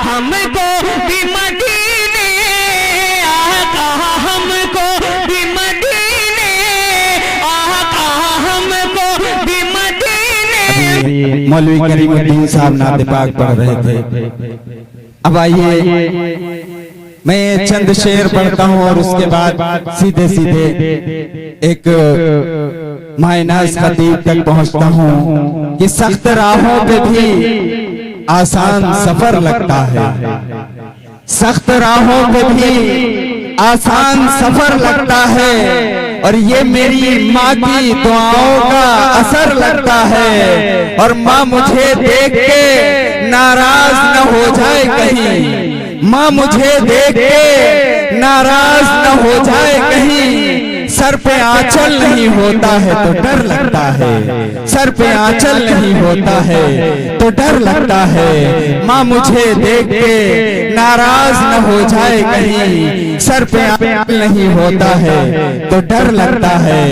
हमको भी मदीने, आका हमको भी मदीने, आका हमको भी मदीने। मौलवी करीमुद्दीन साहब नात पाक पढ़ रहे थे। अब आइए मैं चंद शेर पढ़ता हूँ और उसके बाद सीधे सीधे एक मायनाज खतीब तक पहुँचता हूँ कि सख्त राहों पे भी आसान सफर लगता है, सख्त राहों पे भी आसान सफर लगता है, और ये मेरी माँ की दुआओं का असर लगता है। और माँ मुझे देख के नाराज न हो जाए कहीं, माँ मुझे देख के नाराज न हो जाए कहीं। सर पे आंचल नहीं होता है तो डर लगता है, सर पे आंचल नहीं होता है तो डर लगता है। माँ मुझे देख के नाराज न हो जाए कहीं, सर पे आंचल नहीं होता है तो डर लगता है।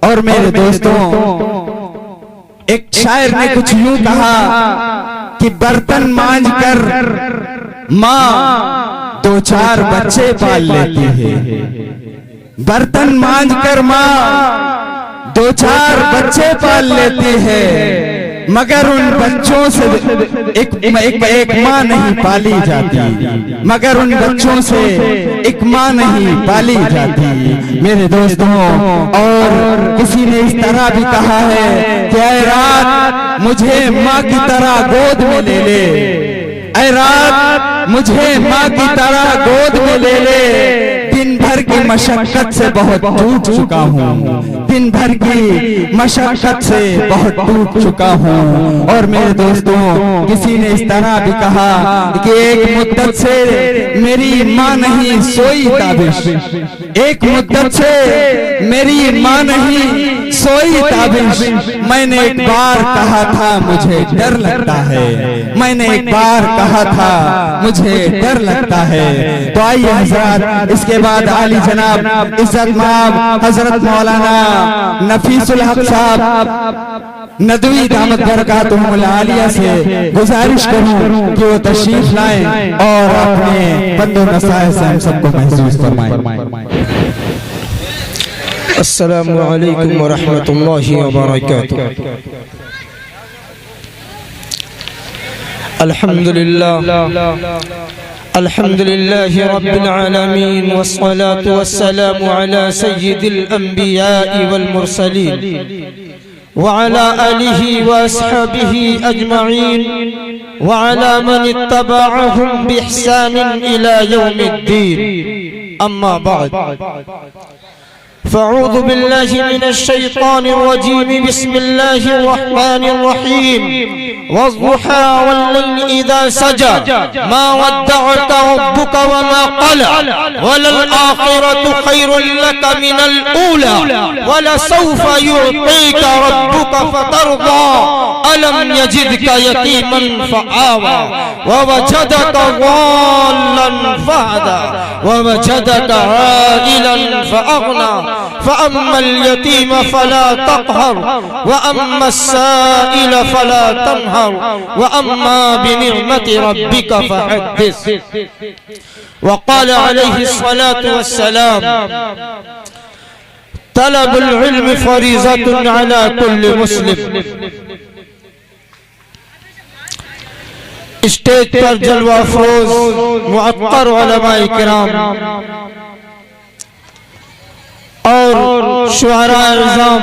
और मेरे दोस्तों, एक शायर ने कुछ यूं कहा कि बर्तन मांज कर माँ 2-4 बच्चे पाल लेती है, बर्तन मांज कर माँ 2-4 बच्चे पाल लेती है, मगर उन बच्चों से एक माँ नहीं पाली जाती, मगर उन बच्चों से एक माँ नहीं पाली जाती। मेरे दोस्तों, और किसी ने इस तरह भी कहा है कि ऐ रात मुझे माँ की तरह गोद में ले ले, ऐ रात मुझे माँ की तरह गोद में ले ले। दिन भर की मशक्कत से बहुत टूट चुका हूँ, दिन भर की मशक्कत से बहुत टूट चुका हूँ। और मेरे दोस्तों, किसी ने इस तरह भी कहा कि एक मुद्दत से मेरी माँ नहीं सोई ताबिश, एक मुद्दत से मेरी माँ नहीं सोई ताबिश। मैंने एक बार कहा था मुझे डर लगता है, मैंने एक बार कहा था मुझे डर लगता है। तो आइए हज़रात, इसके बाद आली जनाब इज्जत माब हजरत मौलाना नफीसुल हक साहब नदवी दामत बरकातुहुल आलिया से गुजारिश करूं कि वो तशरीफ लाएं और अपने बंदो नसाए से हम सबको महसूस फरमाएं। अस्सलामु अलैकुम व रहमतुल्लाहि व बरकातुहू। अल्हम्दुलिल्लाह अल्हम्दुलिल्लाहि रब्बिल आलमीन वस्सलातु वस्सलामु अला सय्यिदिल अंबिया'i वल मुरसलीन व अला आलिहि व अस्हाबिहि अजमईन व अला मन इत्तबअहुम बिइहसानिन इला यौमिद्दीन। अम्मा बाद, फ़अऊज़ु बिल्लाहि मिनश शैतानिर रजीम। बिस्मिल्लाहिर रहमानिर रहीम। वज़्ज़ुहा वल्लैलि इज़ा सजा मा वद्दअका रब्बुका वमा क़ला वलल आखिरतु खैरुल लका मिनल ऊला वलसौफ़ा युअतीका रब्बुका फ़तर्दा। अलम यजिदका यतीमन फ़आवा ववजदका ज़ाल्लन फ़हदा ववजदका आइलन फ़अग़ना फ़अम्मल यतीम फ़ला तक़हर वअम्मस साइल फ़ला तन्हर वअम्मा बिनिअमति रब्बिका फ़हद्दिस। वक़ाल अलैहि अस्सलातु वस्सलाम तलबुल इल्म फ़रीज़तुन अला कुल्लि मुस्लिम। स्टेज पर जलवा अफरोज मुअक्कर उलमाए किराम और शुअरा इज़ाम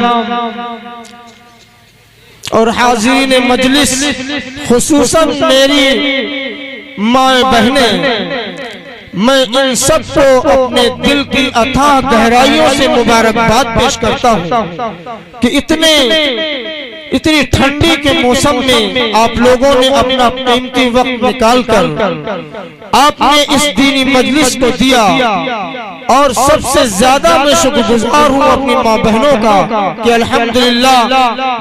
और हाज़रीन मजलिस, खुसूसन मेरी माँ बहनें, मैं इन सबको अपने दिल की अथाह गहराइयों से मुबारकबाद पेश करता हूँ कि इतनी ठंडी के मौसम में आप लोगों ने अपना कीमती वक्त निकालकर आपने इस दीनी मजलिस को दिया। और सबसे ज्यादा मैं शुक्रगुजार हूँ अपनी माँ बहनों का कि अल्हम्दुलिल्लाह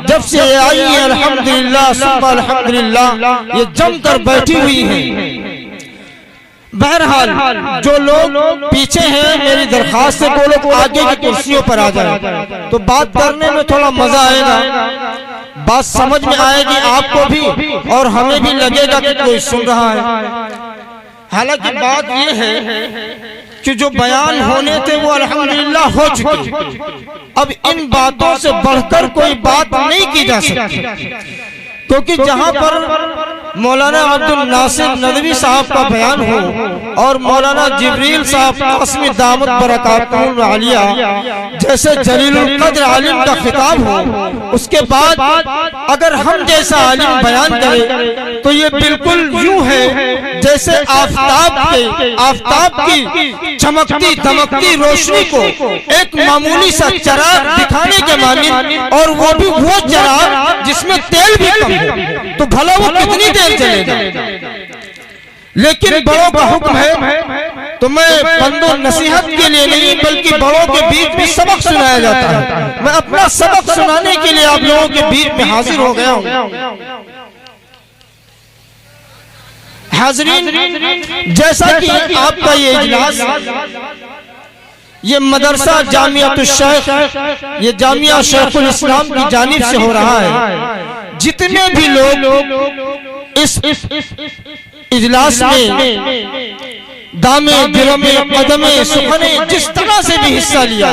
जब से आई है, अल्हम्दुलिल्लाह सुम्मा अल्हम्दुलिल्लाह, ये जमकर बैठी हुई हैं। बहरहाल जो लोग पीछे हैं, मेरी दरखास्त है वो लोग आगे की कुर्सियों पर आ जाए तो बात करने में थोड़ा मजा आएगा। बात समझ में आएगी आपको भी और हमें भी लगेगा कि कोई सुन रहा है। हालांकि बात यह है कि जो बयान होने थे वो अल्हम्दुलिल्लाह हो चुके। अब इन बातों से बढ़कर कोई बात नहीं की जा सकती, क्योंकि जहां पर मौलाना अब्दुल नासिर नदवी साहब का बयान हो और मौलाना जिब्रील साहब कासमी दामत बरकातुहुल आलिया जैसे जलीलुल कद्र आलिम का खिताब हो, उसके बाद अगर हम जैसा आलिम बयान करे तो ये बिल्कुल यूं है जैसे आफताब की चमकती दमकती रोशनी को एक मामूली सा चराग दिखाने के मानिंद, और वो भी वो चराग जिसमें तेल भी कम है, तो भला वो कितनी देर चलेगा। लेकिन बड़ों का हुक्म है तो मैं बंदो नसीहत के लिए नहीं बल्कि बड़ों के बीच में सबक सुनाया जाता है। मैं अपना सबक सुनाने के लिए आप लोगों के बीच में हाजिर हो गया हूँ। हाज़रीन, जैसा कि आपका ये इजलास ये मदरसा जामियातुश शेख, ये जामिया शेखुल इस्लाम की जानिब से हो रहा है। जितने भी लोग इस इजलास में दामे गिरमे कदमे सुखने जिस तरह से भी हिस्सा लिया,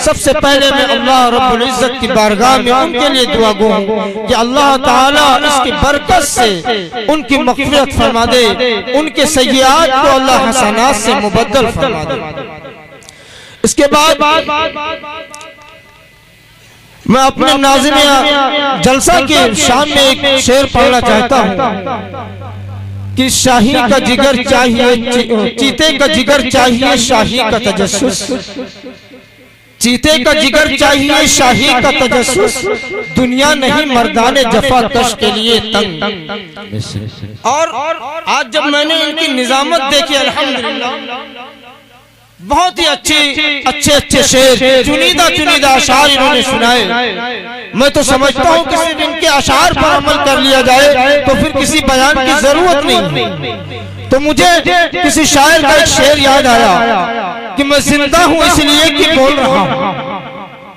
सबसे पहले मैं अल्लाह रब्बुल इज्जत की बारगाह में उनके लिए दुआ गो हूँ कि अल्लाह ताला इसकी बरकत से उनकी मग़फ़िरत फरमा दे, उनके सय्यात को अल्लाह हसनात से मुबद्दल फरमा दे। इसके बाद मैं अपने नाज़िम जलसा के सामने एक शेर पढ़ना चाहता हूँ कि शाही का जिगर चाहिए, चीते का जिगर चाहिए शाही का तजस्सुस, चीते का जिगर चाहिए शाही का तजस्सुस, दुनिया नहीं मर्दाने जफा कश के लिए तंग। और आज जब मैंने इनकी निजामत देखी अल्हम्दुलिल्लाह, बहुत ही अच्छे शेर चुनीदा अशार इन्होंने सुनाए। मैं तो समझता हूँ कि सिर्फ इनके अशार पर अमल कर लिया जाए तो फिर किसी बयान की जरूरत नहीं। तो मुझे किसी शायर का एक शेर याद आया कि मैं जिंदा हूँ इसलिए कि बोल रहा हूँ,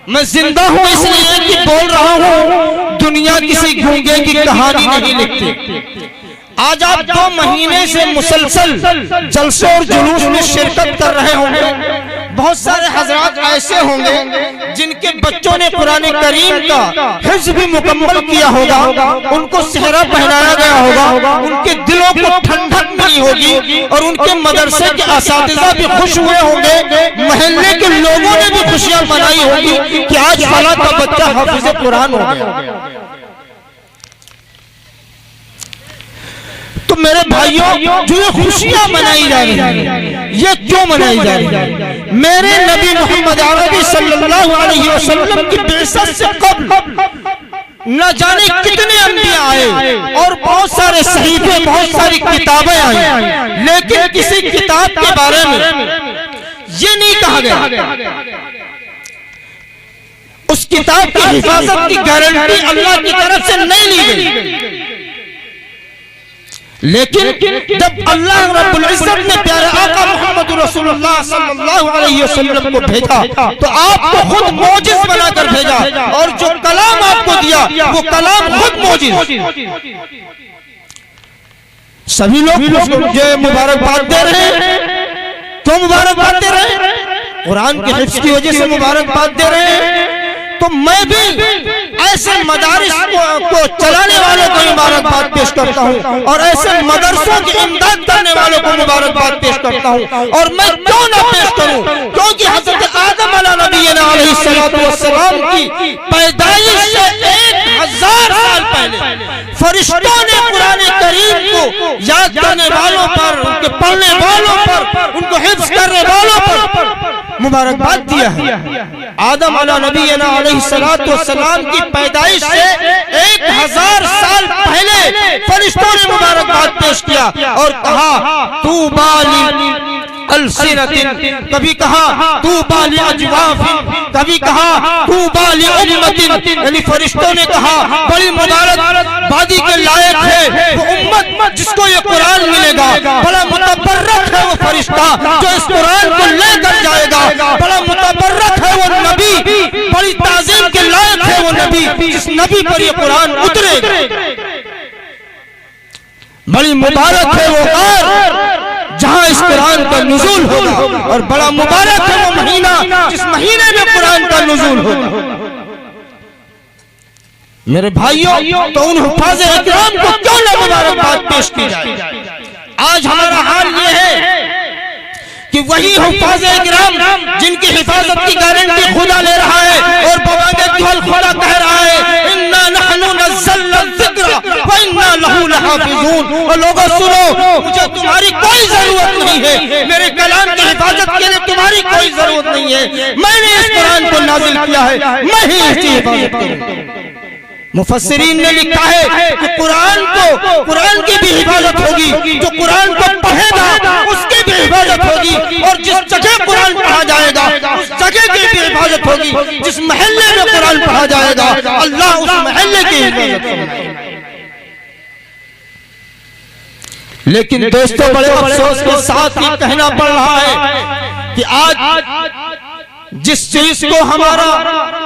मैं जिंदा हूँ इसलिए कि बोल रहा हूँ, दुनिया किसी गूंगे की कहानी नहीं लिखती। आज आप 2 महीने से मुसलसल जलसों और जुलूस में शिरकत कर रहे होंगे। बहुत सारे हजरात ऐसे होंगे जिनके बच्चों ने कुरान करीम का हिफ्ज़ भी मुकम्मल किया होगा, उनको सेहरा पहनाया गया होगा, उनके दिलों को ठंडक मिली होगी और उनके मदरसे के असातिज़ा भी खुश हुए होंगे, महल्ले के लोगों ने भी खुशियां मनाई होगी कि आज फला का बच्चा हाफिज़ कुरान हो गया। तो मेरे भाइयों, जो ये खुशियां मनाई जा रही हैं, ये क्यों मनाई जा रही है? मेरे नबी मोहम्मद अरबी सल्लल्लाहु अलैहि वसल्लम की बेइज्जत से कब्ल न जाने कितने अंबिया आए और बहुत सारे सहीफे, बहुत सारी किताबें आई, लेकिन किसी किताब के बारे में ये नहीं कहा गया। उस किताब की हिफाजत की गारंटी अल्लाह की तरफ से नहीं ली गई। लेकिन जब अल्लाह रब्बुल इज्जत ने प्यारे आका मोहम्मद रसूलुल्लाह सल्लल्लाहु अलैहि वसल्लम को भेजा तो आपको खुद मौजिज़ बनाकर भेजा, और जो कलाम आपको दिया वो कलाम खुद मौजिज़। सभी लोग मुझे मुबारकबाद दे रहे हैं। क्यों मुबारकबाद दे रहे हैं? कुरान के हिफ्ज़ की वजह से मुबारकबाद दे रहे हैं। तो मैं भी ऐसे मदारिस को चलाने वालों को मुबारकबाद पेश करता हूँ और ऐसे मदरसों की इमदाद करने वालों को मुबारकबाद पेश करता हूँ। और मैं क्यों ना पेश करूँ, क्योंकि हज़रत आदम अलैहिस्सलाम की पैदाइश से 1000 साल पहले फरिश्तों ने कुरान करीम को याद करने वालों पर, उनके पढ़ने वालों पर, उनको हिफ्ज़ करने वालों पर मुबारकबाद दिया है। आदम नबीना अलैहिस्सलाम की पैदाइश से 1000 साल पहले फरिश्तों ने मुबारकबाद पेश किया और कहा तू बाली अलसिनतिन, कभी कहा तू बाली अजवाफिन, कभी कहा तू बाली उम्मतिन। यानी फरिश्तों ने कहा बड़ी मुबारकबादी के लायक है वो उम्मत जिसको ये कुरान मिलेगा, बड़ा मुतबर्रक है वो फरिश्ता जो इस कुरान को लेकर जाएगा, बड़ा मुतबर्रक है वो नबी, बड़ी ताज़ीम के लायक है वो नबी नबी, जिस नबी पर ये कुरान उतरेगा। बड़ी मुबारक है वो कार जहां इस कुरान का नुज़ूल होगा, और बड़ा मुबारक है वो महीना जिस महीने में कुरान का नुज़ूल होगा। मेरे भाइयों, तो उन हुफ़ाज़ इकराम को क्यों न मुबारकबाद पेश की जाए। आज हमारा हाल ये है कि वही हुफ़ाज़ इकराम जिनकी हिफाजत की गारंटी खुदा ले रहा है और बवाने दुहल खुदा कह रहा है, इन्ना नहनु नज़्ज़लना ज़िक्रा व इन्ना लहू लहाफ़िज़ून। और लोगों सुनो, मुझे तुम्हारी कोई जरूरत नहीं है, मेरे कलाम की हिफाजत के लिए तुम्हारी कोई जरूरत नहीं है। मैंने इस कुरान को नाजिल किया है, मैं ही इसकी हिफाजत करूंगा। मुफस्सिरीन ने लिखा है कि कुरान की भी हिफाजत होगी, जो कुरान को पढ़ेगा उसकी भी हिफाजत होगी, और जिस जगह कुरान पढ़ा जाएगा उस जगह की भी हिफाजत होगी। जिस महल्ले में कुरान पढ़ा जाएगा अल्लाह उस महल्ले की हिफाजत करेगा। लेकिन दोस्तों, बड़े अफसोस के साथ ये कहना पड़ रहा है कि आज जिस चीज को हमारा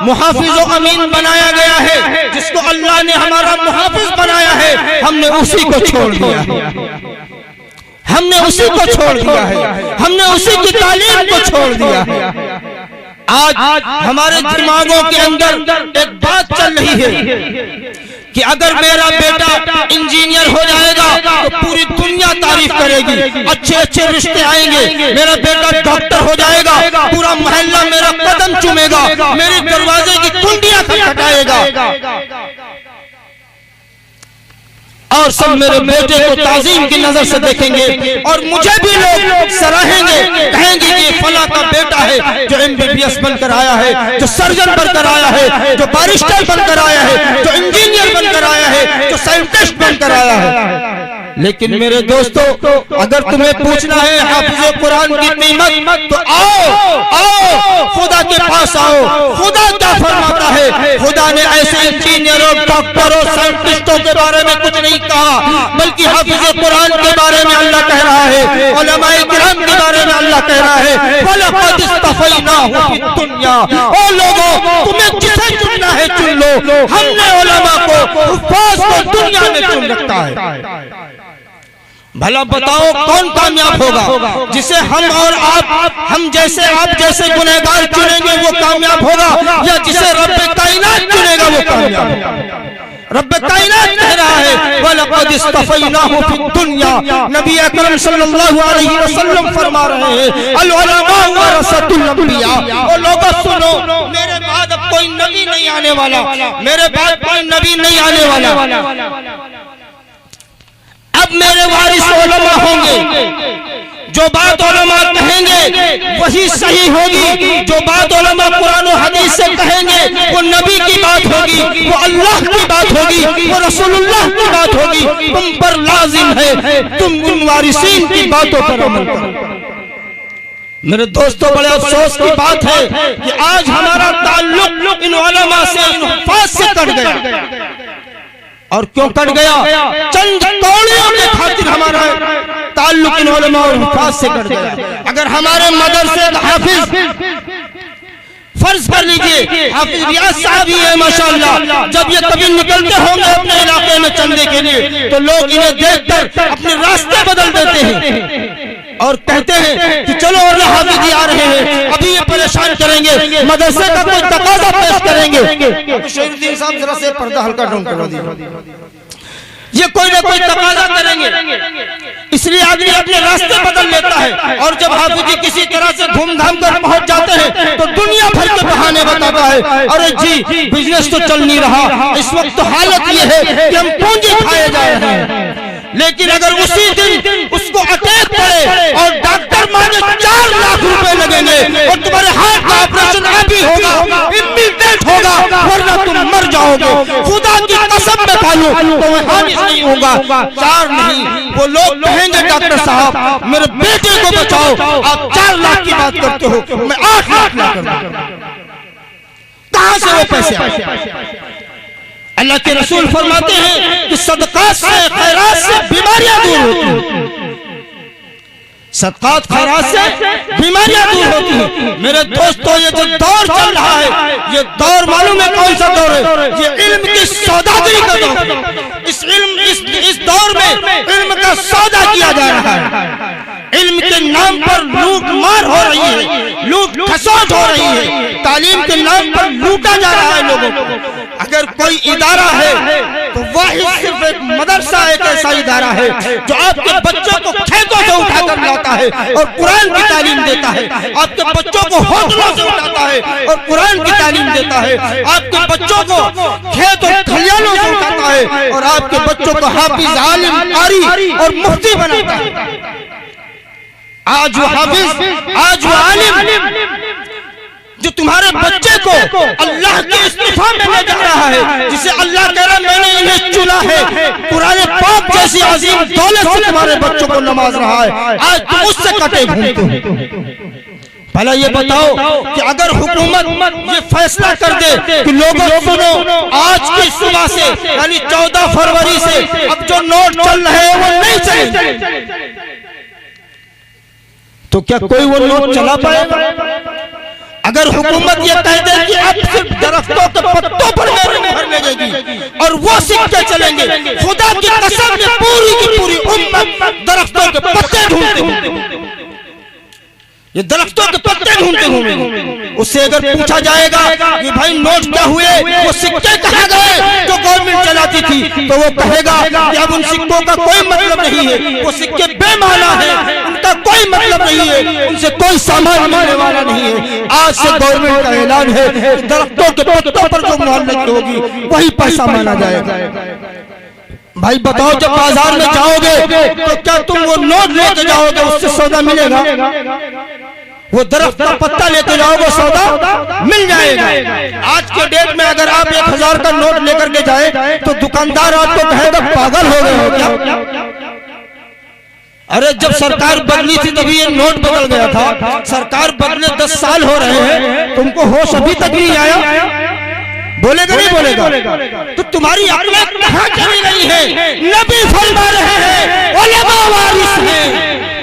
मुहाफिज अमीन बनाया गया है, जिसको अल्लाह ने हमारा मुहाफिज बनाया है, हमने उसी को छोड़ दिया है। हमने उसी को छोड़ दिया है, हमने उसी की तालीम को छोड़ दिया है। आज हमारे दिमागों के अंदर एक बात चल रही है कि अगर मेरा बेटा इंजीनियर हो जाएगा तो पूरी दुनिया तारीफ करेगी, अच्छे अच्छे रिश्ते आएंगे। मेरा बेटा डॉक्टर हो जाएगा, पूरा मोहल्ला मेरा कदम चूमेगा, मेरे दरवाजे की कुंडियां खटखटाएगा, और सब मेरे बेटे को ताजीम की नजर से देखेंगे, और मुझे भी लोग सराहेंगे, कहेंगे कि फला का बेटा है जो MBBS बनकर आया है, जो सर्जन बनकर आया है, जो बारिस्टर बनकर आया है, जो इंजीनियर बनकर आया है, जो साइंटिस्ट बनकर आया है। लेकिन मेरे दोस्तों, अगर तुम्हें पूछना है हाफिज़ कुरान की कीमत, तो आओ खुदा के पास आओ। खुदा क्या फरमाता है? खुदा ने ऐसे इंजीनियरों, डॉक्टरों, साइंटिस्टों के बारे में कुछ नहीं कहा, बल्कि हाफिज़ कुरान के बारे में अल्लाह कह रहा है, उलमाए किराम के बारे में अल्लाह कह रहा है, वलक़द इस्तफ़ैनाहु फ़िद दुनिया। ओ लोगों, तुम्हें जिसे चुनना है चुन लो, हमने उलमा को, हुफ़ाज़ को दुनिया में चुन रखा है। भला बताओ कौन कामयाब होगा? जिसे हम और आप जैसे गुनहगार चुनेंगे वो कामयाब होगा, या जिसे रब्बे कायनात चुनेगा वो कामयाब होगा? रब्बे कायनात कह रहा है, वलक़द इस्तफ़ैनाहु फ़िद दुनिया। नबी अकरम सल्लल्लाहु अलैहि वसल्लम फरमा रहे हैं, अल उलमा वरसतुल अंबिया। और लोगों सुनो, मेरे बाद अब कोई नबी नहीं आने वाला, मेरे बाद कोई नबी नहीं आने वाला। अब मेरे वारिस उलमा होंगे, जो बात उलमा कहेंगे वही सही होगी, जो बात उलमा कुरान और हदीस से कहेंगे वो नबी की बात होगी, वो अल्लाह की बात होगी, वो रसूलुल्लाह की बात होगी। तुम पर लाजिम है तुम उन वारिसीन की बातों पर अमल करो। मेरे दोस्तों, बड़े अफसोस की बात है कि आज हमारा ताल्लुक इन उलमा से, इन हुफ़ाज़ से कट गया। और क्यों कट गया? चंद कौड़ियों के खातिर हमारा ताल्लुक इन उलमा और हुफ़ाज़ से कट गया। अगर हमारे मदरसे का हाफिज, फर्ज कर लीजिए हाफिज रियाज साहब ही है माशाअल्लाह, जब ये कभी निकलते होंगे अपने इलाके में चंदे के लिए, तो लोग इन्हें देखकर अपने रास्ते बदल देते हैं और कहते हैं कि चलो और हाफिज आ रहे हैं, अभी ये परेशान करेंगे, मदरसे का कोई तकाजा पेश करेंगे। शहीदुद्दीन साहब जरा से पर्दा हल्का डाउन करा दीजिए, ये कोई ना कोई तकाजा करेंगे, इसलिए आदमी अपने रास्ते बदल लेता है। और जब हाफिज जी किसी तरह से घूमधाम कर पहुंच जाते हैं तो दुनिया भर के बहाने बताता है, अरे जी बिजनेस तो चल नहीं रहा, इस वक्त तो हालत ये है कि हम पूंजी खाए जा रहे हैं। लेकिन अगर उसी दिन उसको अटैक पड़े और डॉक्टर माने 4 लाख रुपए लगेंगे और तुम्हारे हार्ट का ऑपरेशन अभी होगा, इमीडिएट होगा, वरना तुम मर जाओगे, खुदा की कसम में खालू तो हानिस नहीं होगा, 4 नहीं, वो लोग कहेंगे डॉक्टर साहब मेरे बेटे को बचाओ, आप 4 लाख की बात करते हो, मैं 8 लाख ला कर दूंगा। कहां से वो पैसे आए? अल्लाह के रसूल फरमाते हैं कि सदका से, खैरात से बीमारियां दूर होती हैं। सदकात खैरात से बीमारियां दूर होती हैं। मेरे दोस्तों, ये जो दौर चल रहा है, ये दौर मालूम है कौन सा दौर है? ये इल्म की सौदागरी का दौर है। इस दौर में इल्म का सौदा किया जा रहा है। इल्म के नाम पर लूट मार हो रही है, लूट खसोट हो रही है, तालीम के नाम पर लूटा जा रहा है लोगों को। अगर कोई इदारा है तो वह सिर्फ एक मदरसा, एक ऐसा इदारा है जो आपके बच्चों को खेतों से उठाकर लाता है और कुरान की तालीम देता है। आपके बच्चों को होटलों से उठाता है और कुरान की तालीम देता है। आपके बच्चों को खेत और खलियानों से उठाता है और आपके बच्चों को हाफिज, आलिम, कारी और मुफ्ती बनाता है। आज वो हाफिज, आज वो आलिम जो तुम्हारे बच्चे को अल्लाह के इस्तीफा में ले जा रहा है, जिसे अल्लाह कह रहा मैंने इन्हें चुना है, कुरान पाक जैसी अजीम दौलत से तुम्हारे बच्चों को नमाज रहा है, आज तुम उससे कटे घूमते हो। भला ये बताओ कि अगर हुकूमत ये फैसला कर दे कि लोगों सुनो, आज की सुबह से यानी 14 फरवरी से अब जो नोट चल रहे हैं वो नहीं चलेंगे, तो क्या कोई वो नोट चला पाएगा? अगर हुकूमत ये कह दे कि अब सिर्फ दरख्तों के पत्तों पर मोहर लगेगी और वो सिक्के चलेंगे, खुदा की कसम ये पूरी की पूरी उम्मत दरख्तों के पत्ते ढूंढते होंगे, ये दरख्तों के पत्ते ढूंढते होंगे। उससे अगर पूछा जाएगा कि भाई नोट क्या हुए, वो सिक्के कहाँ गए जो गवर्नमेंट चलाती थी, तो वो कहेगा कि अब उन सिक्कों का कोई मतलब नहीं है, वो सिक्के बेमाना है, उनका कोई मतलब नहीं है, उनसे कोई सामान मिलने वाला नहीं है। आज से गवर्नमेंट का ऐलान है कि दरख्तों के पत्तों पर जो मोहर लगी होगी वही पैसा माना जाएगा। भाई बताओ, जब बाजार में जाओगे तो क्या तुम वो नोट लेके जाओगे, उससे सौदा मिलेगा? वो दरख्त का पत्ता लेते जाओगे, सौदा मिल जाएगा। आज के डेट में अगर आप 1000 का नोट लेकर के जाए तो दुकानदार आपको कहेगा पागल हो गए हो क्या? अरे जब सरकार बदली थी तभी ये नोट बदल गया था, सरकार बदले 10 साल हो रहे हैं, तुमको होश अभी तक नहीं आया? बोलेगा नहीं बोलेगा? तो तुम्हारी अकल कहाँ चली गई है? नबी फरमा रहे हैं उलमा वारिस हैं,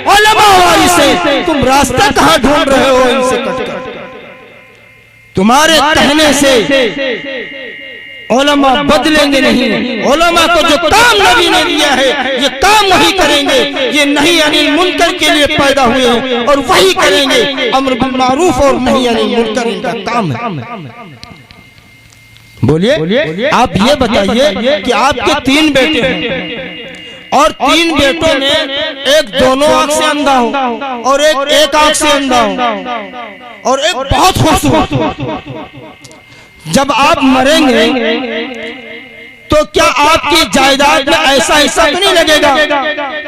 उलमा वारिस हैं, तुम रास्ता कहाँ ढूंढ रहे हो इनसे कटकर? तुम्हारे कहने से उलमा बदलेंगे नहीं। उलमा को जो काम नबी ने दिया है ये काम वही करेंगे, ये नहीं अनिल मुनकर के लिए पैदा हुए हैं और वही करेंगे। अम्र बिल मारूफ और नहीं अनिल मुनकर इनका काम है। बोलिए, आप ये बताइए कि आपके 3 बेटे हैं और 3 बेटों में एक दोनों आंख से अंधा हो और एक आंख से अंधा हो और एक बहुत खूबसूरत हो। जब आप मरेंगे तो क्या आपकी जायदाद में ऐसा हिस्सा तो नहीं लगेगा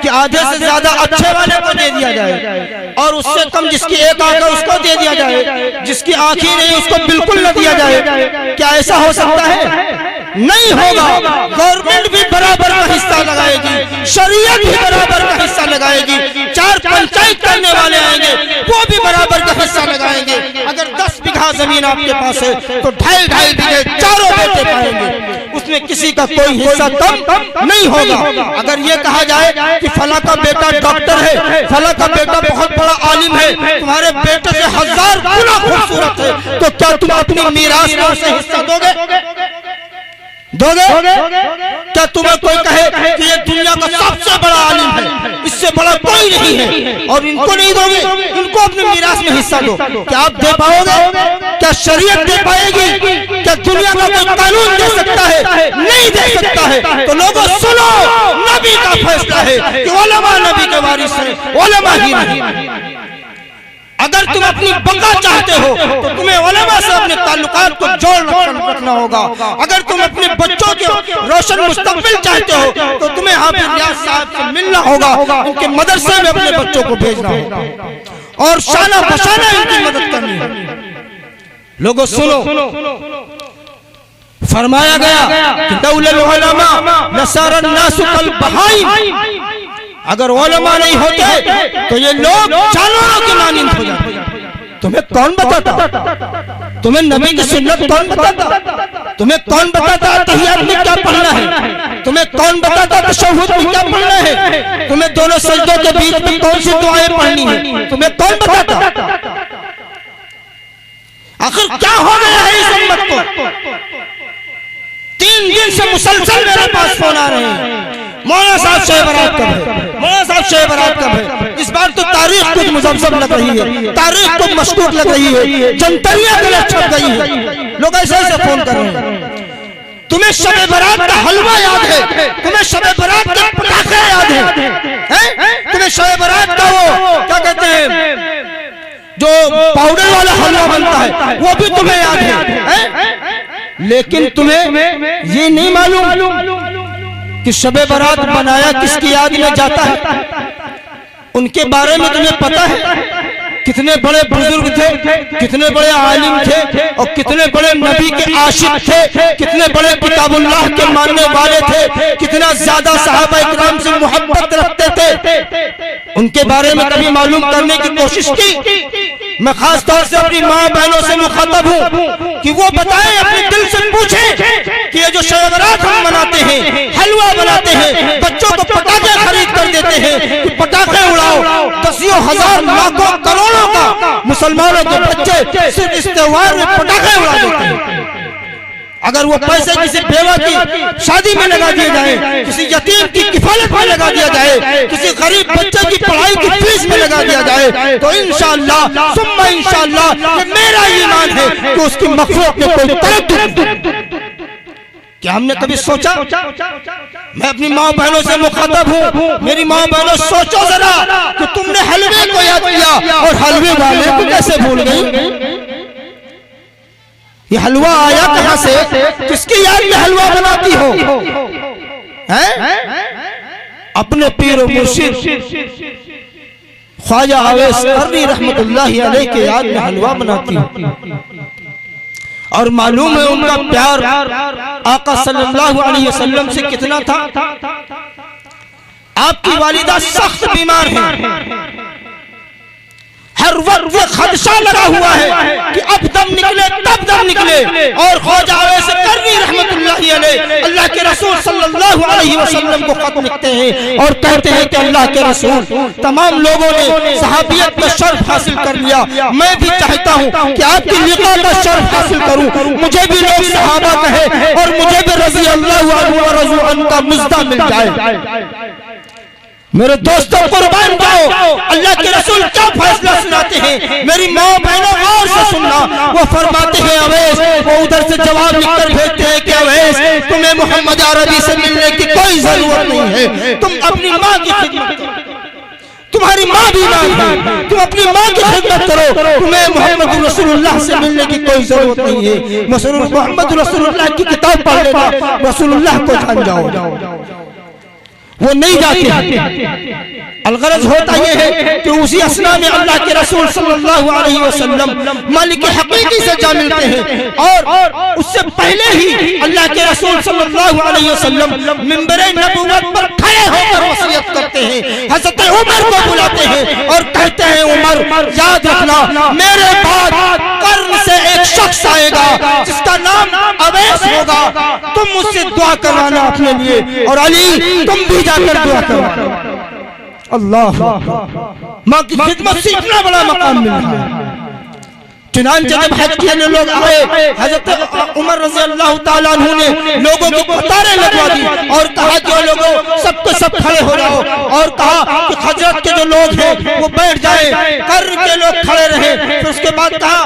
कि आधे से ज्यादा अच्छे वाले को दे दिया जाए और उससे कम जिसकी एक आंख है उसको दे दिया जाए, जिसकी आंख ही नहीं उसको बिल्कुल न दिया जाए? क्या ऐसा हो सकता है? नहीं होगा। गवर्नमेंट भी बराबर का हिस्सा लगाएगी, शरीयत भी बराबर का हिस्सा लगाएगी, 4 पंचायत करने वाले आएंगे वो भी बराबर का हिस्सा लगाएंगे। अगर 10 बीघा जमीन आपके पास है तो 2.5 बीघे चारों बेटे पाएंगे, उसमें किसी का कोई हिस्सा कम नहीं होगा। अगर ये कहा जाए कि फला का बेटा डॉक्टर है, फला का बेटा बहुत बड़ा आलिम है, तुम्हारे बेटे से 1000 गुना खूबसूरत है, तो क्या तुम अपनी मीरास में उसे हिस्सा दोगे? क्या तुम्हें कोई कहे कि ये दुनिया का सबसे बड़ा आलिम है, इससे बड़ा कोई नहीं है और इनको नहीं दोगे, इनको अपने मीरास में हिस्सा दो, क्या आप दे पाओगे? क्या शरीयत दे पाएगी? क्या दुनिया का कोई कानून दे सकता है? नहीं दे सकता है। तो लोगों सुनो, नबी का फैसला है कि उलमा नबी के वारिस हैं, उलमा ही नहीं। अगर तुम अपनी बका चाहते हो तो तुम्हें उलमा से अपने ताल्लुकात को जोड़ रखना होगा। अगर तुम अपने बच्चों के रोशन मुस्तकबिल चाहते हो तो तुम्हें हाफिज रियाज साहब से मिलना होगा, उनके मदरसे में अपने बच्चों को भेजना होगा और शाना बशाना इनकी मदद करनी है। लोगों सुनो, फरमाया गया कि दौलल उलमा नसारन नासु कल बहाइम, अगर उलमा नहीं होते तो ये लोग जानवरों के मानिंद हो जाते। तुम्हें कौन बताता? तुम्हें नबी की सुन्नत कौन बताता? तुम्हें कौन बताता तहियात में क्या पढ़ना है? तुम्हें कौन बताता तशहुद में क्या पढ़ना है? तुम्हें दोनों सजदों के बीच में कौन सी दुआएं पढ़नी है? तुम्हें कौन बताता? आखिर क्या हो गया है इस उम्मत को? 3 दिन से मुसलसल मेरे पास फोन आ रहे हैं, मौलाना साहब शब बारात कब है, मौलाना साहब शब बारात कब है? इस बार तो तारीख कुछ मुजफ्फर लग रही है, तारीख कुछ मशकूक लग रही है, जनतरिया गलत छप गई है। लोग ऐसे ऐसे फोन कर रहे हैं। तुम्हें शब बारात का हलवा याद है? तुम्हें शब बारात के पटाखे याद है? तुम्हें शब बारात का वो क्या कहते हैं जो पाउडर वाला हलवा बनता है वो भी तुम्हें याद है? लेकिन तुम्हें ये नहीं मालूम कि शब बारात बनाया किसकी याद में जाता है? उनके बारे में तुम्हें पता है? कितने बड़े बुजुर्ग थे, कितने बड़े आलिम थे और कितने बड़े नबी के आशिक थे, कितने बड़े किताबुल्लाह के मानने वाले थे, कितना ज्यादा सहाबा इकराम से मोहब्बत रखते थे। उनके बारे में कभी मालूम करने की कोशिश की? मैं खास तौर से अपनी माँ बहनों से मुखातब हूँ कि वो बताएं, अपने दिल से पूछें कि ये जो शब बारात हम मनाते हैं, हलवा बनाते हैं, बच्चों को पटाखे खरीद कर देते हैं कि पटाखे उड़ाओ, दसियों हजार लाखों करोड़ों का मुसलमानों के बच्चे सिर्फ इस त्योहार में पटाखे उड़ा देते हैं। अगर वो पैसे किसी बेवा की शादी में लगा दिए जाए, किसी यतीम की किफालत में लगा दिया जाए, किसी गरीब बच्चे की पढ़ाई की फीस में लगा दिया जाए, तो इंशाअल्लाह सुम्मा इंशाअल्लाह ये मेरा ईमान है कि उसकी मग़फ़िरत में कोई तरद्दुद। क्या हमने कभी सोचा? मैं अपनी माँ बहनों से मुखातब हूँ, मेरी माँ बहनों सोचो जरा कि तुमने हलवे को याद किया और हलवे वाले को कैसे भूल गई? ये हलवा आया कहां से? किसकी याद में हलवा बनाती हो? हैं? अपने पीर और मुर्शिद ख्वाजा अवैस करनी रहमतुल्लाहि अलैह के याद में हलवा बनाती हो। और मालूम है उनका प्यार आका सल्लल्लाहु अलैहि वसल्लम से कितना था। आपकी वालिदा सख्त बीमार है, हर वक्त खदशा लगा हुआ है कि अब दम निकले तब दम निकले। और ख्वाजा अवैस करनी रहमतुल्लाहि अलैह अल्लाह के रसूल सल्लल्लाहु अलैहि वसल्लम को खत लिखते हैं और कहते हैं कि अल्लाह के रसूल, तमाम लोगों ने सहाबियत का शर्फ हासिल कर लिया, मैं भी चाहता हूँ कि आपकी लिक़ा का शर्फ हासिल करूँ, मुझे भी लोग सहाबा कहे और मुझे भी रज़ी अल्लाहु अन्हु व रज़ू अन्हु का मुज़्दा मिल जाए। मेरे दोस्तों कुर्बान जाओ, अल्लाह के रसूल क्या फैसला सुनाते हैं? मेरी माँ बहनों गौर से सुनना। वो फरमाते हैं अवैस, वो उधर से जवाब लिखकर भेजते हैं कि अवैस तुम्हें मोहम्मद अरबी से मिलने की कोई जरूरत नहीं है, तुम अपनी माँ की खिदमत करो, तुम्हारी माँ बीमार है, तुम अपनी माँ की खिदमत करो, तुम्हें मोहम्मद रसूलुल्लाह से मिलने की कोई जरूरत नहीं है। मोहम्मद रसूलुल्लाह की किताब पढ़ लेना, रसूलुल्लाह को जान जाओ। वो नहीं जाते। अलगरज होता यह है कि उसी असना में अल्लाह के रसूल सल्लल्लाहु अलैहि वसल्लम मालिक हकीकी से जा मिलते हैं और उससे पहले ही अल्लाह के रसूल सल्लल्लाहु अलैहि वसल्लम मिंबरे नबुव्वत पर खड़े होकर वसीयत करते हैं। हज़रत उमर को बुलाते हैं और कहते हैं, उमर याद रखना, मेरे बाद कर्न से एक शख्स आएगा जिसका नाम अवैस होगा, तुम मुझसे दुआ करवाना अपने लिए और अली तुम भी जाकर दुआ करवाना। अल्लाह, माँ की खिदमत से इतना बड़ा मकाम मिल रहा है। चुनांचे जब हज किए लोग आए, हजरत उमर रज़ी अल्लाह ताला अन्हु ने लोगों की कतारें लगवा दी और कहा कि लोगों सबको सब खड़े हो जाओ और कहा कि हजरत के जो लोग हैं वो बैठ जाए, कर्न के लोग खड़े रहे। फिर उसके बाद कहा,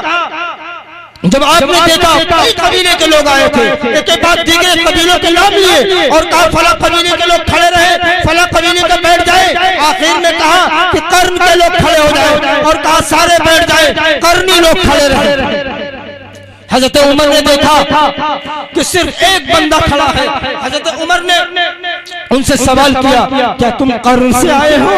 जब आपने देखा कई कबीले के लोग आए थे, एक के बाद दीगर कबीलों के नाम लिए और कहा फला कबीले के लोग खड़े रहे, फला कबीले का बैठ जाए। आखिर में कहा कि कर्न के लोग खड़े हो जाए और कहा सारे बैठ जाए, कर्नी लोग खड़े रहे। हजरत उमर ने देखा कि सिर्फ एक बंदा खड़ा है। हजरत उमर ने उनसे सवाल किया, क्या तुम कर्न से आए हो?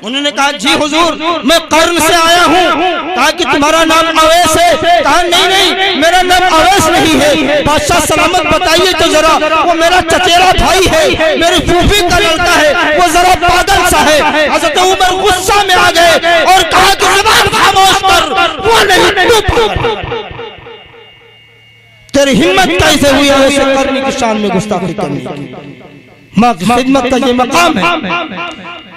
उन्होंने कहा, जी हुजूर मैं कर्न से आया हूँ। कहा कि तुम्हारा नाम अवैस है? कहा नहीं नहीं, मेरा नाम अवैस नहीं है। बादशाह सलामत बताइए तो जरा, वो मेरा चचेरा भाई है, मेरी फूफी का लड़का है, वो जरा पागल सा है। हज़रत उमर गुस्सा में आ गए और कहा कि ज़बान खामोश कर, वो नहीं, तू पागल। तेरी हिम्मत कैसे हुई है ऐसे करने की शान में गुस्ताखी करने की? माँ की खिदमत का ये मकाम है।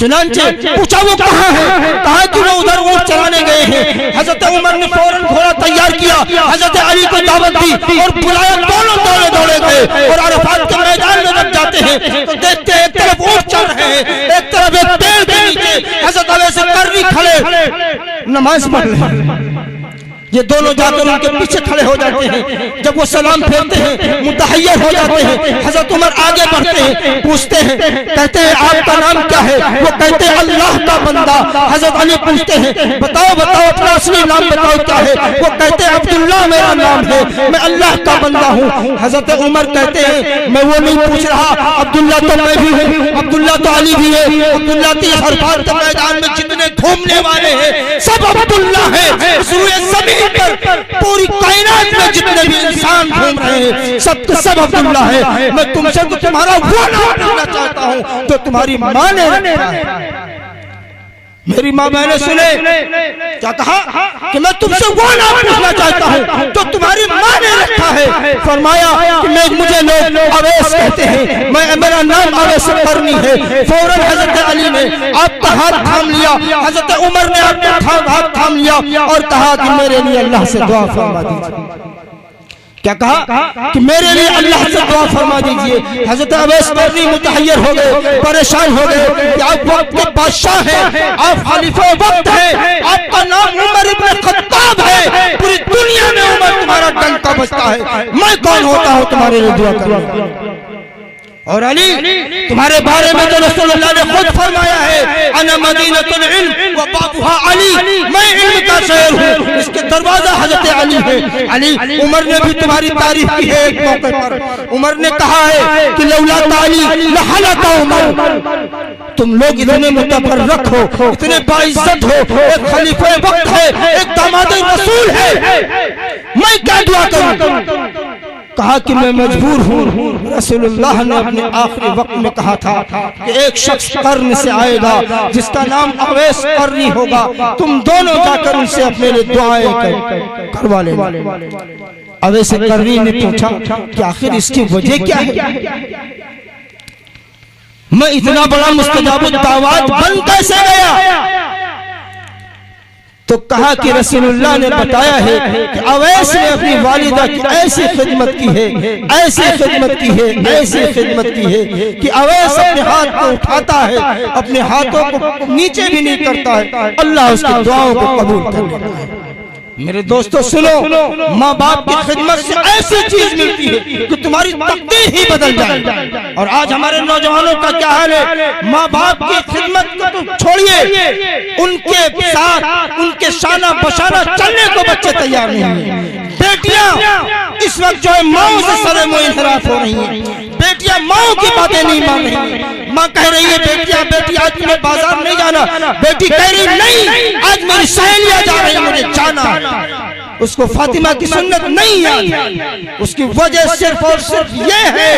चुनांचे पूछा वो कहाँ है? कहा कि वो उधर ऊँट चराने गए हैं। हजरत उमर ने फौरन घोड़ा तैयार किया, हजरत अली को दावत दी और बुलाया। दोनों दौड़े दौड़े गए और अरफात के मैदान में जब जाते हैं तो देखते हैं एक तरफ ऊँट चल रहे हैं, एक तरफ एक पेड़ के नीचे हजरत अवैस करनी खड़े नमाज पढ़ रहे हैं। ये दोनों जाकर उनके पीछे खड़े हो जाते हैं। जब वो सलाम फेरते हैं मुतहय्यर हो जाते हैं। हजरत उमर आगे बढ़ते हैं, पूछते हैं, कहते हैं आपका नाम क्या है? वो कहते हैं अल्लाह का बंदा। हजरत अली पूछते हैं बताओ बताओ अपना असली नाम बताओ क्या है? वो कहते हैं अब्दुल्ला मेरा नाम है, मैं अल्लाह का बंदा हूँ। हजरत उमर कहते हैं मैं वो नहीं पूछ रहा, अब्दुल्ला तो मैं भी हूँ, अब्दुल्ला तो अली भी है, अब्दुल्ला तो अरफात के मैदान में जितने घूमने वाले हैं सब अब्दुल्ला है। पूरी कायनात में जितने भी इंसान घूम रहे हैं सब के सब अब्दुल्ला है। मैं तुमसे तो तुम्हारा वो नाम पूछना चाहता हूँ जो तुम्हारी माँ ने रखा है। मेरी माँ मैंने सुने क्या कहा कि मैं तुमसे वो नाम पूछना चाहता हूँ जो तुम्हारी माँ ने रखा है। फरमाया कि मुझे लोग अवैस कहते हैं, मैं मेरा नाम अवैस करनी है। फौरन हजरत अली ने आपका हाथ थाम लिया, हजरत उमर ने आपका हाथ थाम लिया और कहा कि मेरे लिए अल्लाह से दुआ फरमा दीजिए। क्या कहा कि मेरे लिए अल्लाह से दुआ फरमा दीजिए। हजरत अवैस करनी मुतहय्यर हो गए, परेशान हो गए कि आप वक्त के बादशाह हैं, आप खलीफा वक्त हैं, आपका नाम उमर इब्न खत्ताब है, पूरी दुनिया में उमर तुम्हारा डंका बजता है, मैं कौन होता हूँ तुम्हारे लिए दुआ करने? और अली तुम्हारे बारे में तो रसूलुल्लाह ने खुद फरमाया है अना मदीनतुल इल्म व बाबुहा अली, मैं इल्म का शहर हूँ, इसके दरवाजा हजरत अली है। अली उमर ने भी तुम्हारी तारीफ की है। एक मौके पर उमर ने कहा है कि लौला ताली लहलका उमर, तुम लोग इतने मुतफर्रक हो, इतने बाइज्जत हो, एक खलीफे वक्त है, एक दामाद रसूल है, मैं क्या दुआ करूं? कहा कि मैं मजबूर हूँ। रसूलुल्लाह ने अपने आखिरी वक्त में कहा था कि एक शख्स कर्न से आएगा जिसका नाम अवैस करनी होगा, तुम दोनों जाकर उनसे अपने लिए दुआएं करवा लेना। अवैस करनी ने पूछा कि आखिर इसकी वजह क्या है? मैं इतना बड़ा मुस्तजाब दावत बन कैसे गया? तो कहा कि रसूलुल्लाह ने बताया है कि अवैस ने अपनी वालिदा की ऐसी खिदमत की है, ऐसी खिदमत की है, ऐसी खिदमत की है कि अवैस अपने हाथ को उठाता है, अपने हाथों को नीचे भी नहीं करता है, अल्लाह उसकी दुआओं को कबूल कर लेता है। मेरे दोस्तों सुनो, माँ बाप की खिदमत से ऐसी चीज मिलती है कि तुम्हारी तकदीर ही बदल जाए। और आज हमारे नौजवानों का क्या हाल है? माँ बाप की खिदमत को तो छोड़िए, उनके साथ उनके शाना बशाना चलने को बच्चे तैयार नहीं है। बेटियां इस वक्त जो है माओ से सरे मुँह इंहराफ हो रही हैं। बेटियां माओ की बातें नहीं मान रही। माँ कह रही है बेटी आज तुम्हें बाजार नहीं जाना, बेटी कह रही नहीं आज मेरी सहेलियां जा रही, मुझे जाना। उसको फातिमा की सुन्नत नहीं है। उसकी वजह सिर्फ और सिर्फ ये है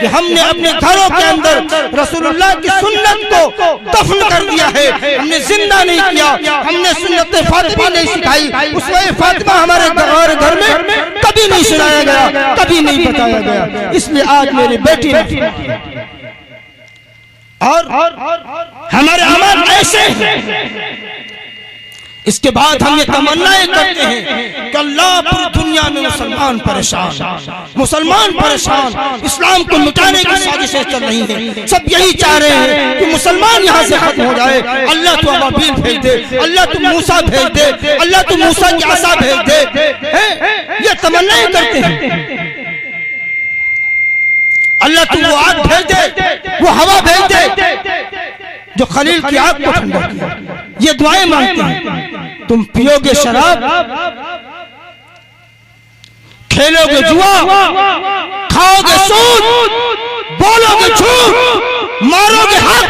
कि हमने अपने घरों के अंदर रसूलुल्लाह की सुन्नत को दफन कर दिया है, हमने जिंदा नहीं किया, हमने सुन्नत फातिमा नहीं सिखाई। उसमें फातिमा हमारे घर में कभी नहीं सुनाया गया, कभी नहीं बताया गया। इसलिए आज मेरी बेटी और हमारे अमल ऐसे हैं। इसके बाद हम ये तमन्नाएं करते हैं कि अल्लाह पूरी दुनिया में मुसलमान परेशान, इस्लाम को मिटाने की साजिशें चल रही हैं। सब यही चाह रहे हैं कि मुसलमान यहाँ से खत्म हो जाए। अल्लाह तू अबाबील भेज दे, अल्लाह तू मूसा भेज दे, अल्लाह तू मूसा की आसा भेज दे, ये तमन्नाएं करते हैं। अल्लाह तू वो आग भेज दे, वो हवा भेज दे जो खलील की आग को ठंडा किया, ये दुआएं मांगते हैं। तुम पियोगे शराब, खेलोगे जुआ, खाओगे सूद, बोलोगे झूठ, मारोगे हक,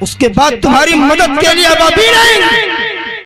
उसके बाद तुम्हारी मदद के लिए अबाबील आएंगे।